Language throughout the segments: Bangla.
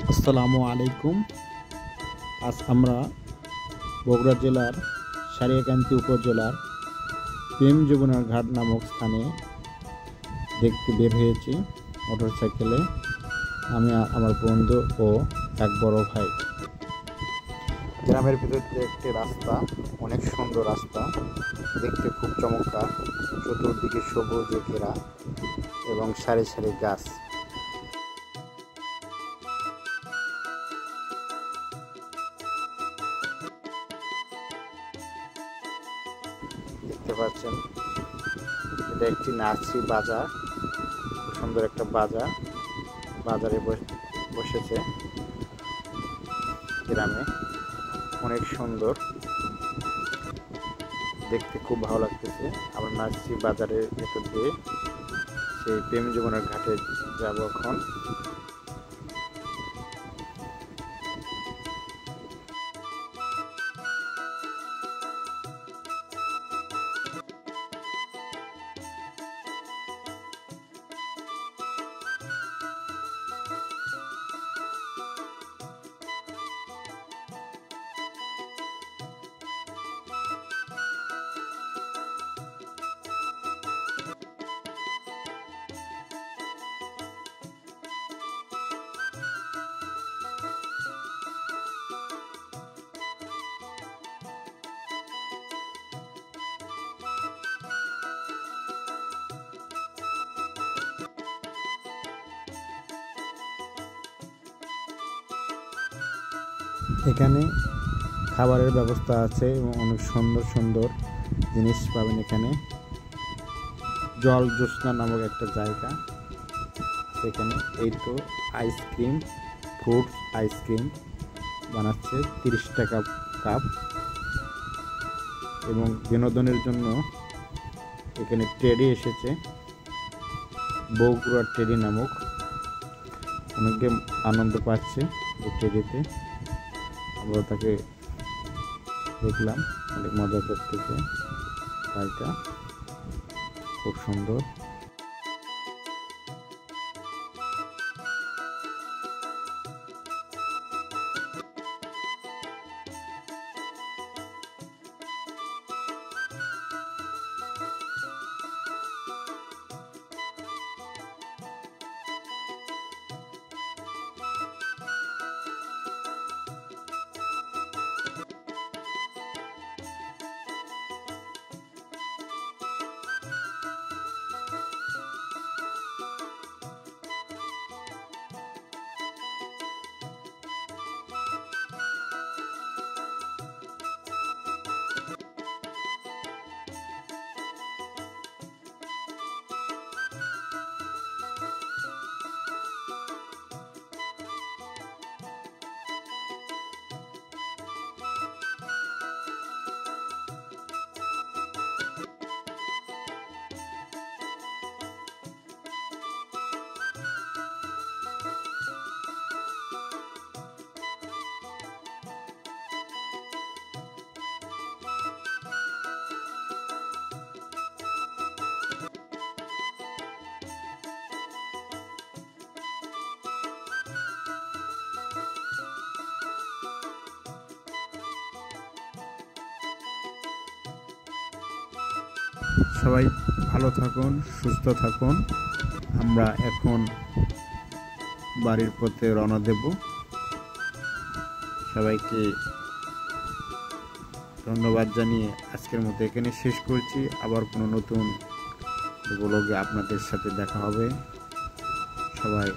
আসসালামু আলাইকুম। আজ আমরা বগুড়া জেলার সারিয়াকান্দি উপজেলার প্রেম যমুনার ঘাট নামক স্থানে দেখতে বের হয়েছি মোটরসাইকেলে। আমি আমার বন্ধু ও এক বড় ভাই। গ্রামের ভিতর দিয়ে একটি রাস্তা, অনেক সুন্দর রাস্তা, দেখতে খুব চমৎকার। চতুর্দিকে সবুজে ঘেরা এবং সারি সারি গাছ। দেখতে পাচ্ছেন এটা একটি নার্সি বাজার, খুব সুন্দর একটা বাজার। বাজারে বসেছে গ্রামে, অনেক সুন্দর দেখতে, খুব ভালো লাগতেছে। আমরা নার্সি বাজারের ভেতর দিয়ে সেই প্রেম যমুনার ঘাটে যাব এখন। এখানে খাবারের ব্যবস্থা আছে এবং অনেক সুন্দর সুন্দর জিনিস পাবেন এখানে। জল জ্যোৎস্না নামক একটা জায়গা সেখানে। এই তো আইসক্রিম, ফ্রুটস আইসক্রিম বানাচ্ছে 30 টাকা কাপ। এবং বিনোদনের জন্য এখানে টেডি এসেছে, বগুড়ার টেডি নামক। অনেকে আনন্দ পাচ্ছে এই টেডিতে। আমরা তাকে দেখলাম, অনেক মজা করতেছে ভাইটা, খুব সুন্দর। সবাই ভালো থাকুন, সুস্থ থাকুন। আমরা এখন বাড়ির পথে রওনা দেব। সবাইকে ধন্যবাদ জানিয়ে আজকের মতো এখানে শেষ করছি। আবার কোনো নতুন ব্লগে আপনাদের সাথে দেখা হবে। সবাই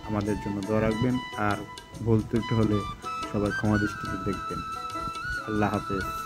আমাদের জন্য দোয়া রাখবেন, আর ভুল ত্রুটি হলে সবাই ক্ষমা দৃষ্টিতে দেখবেন। আল্লাহ হাফেজ।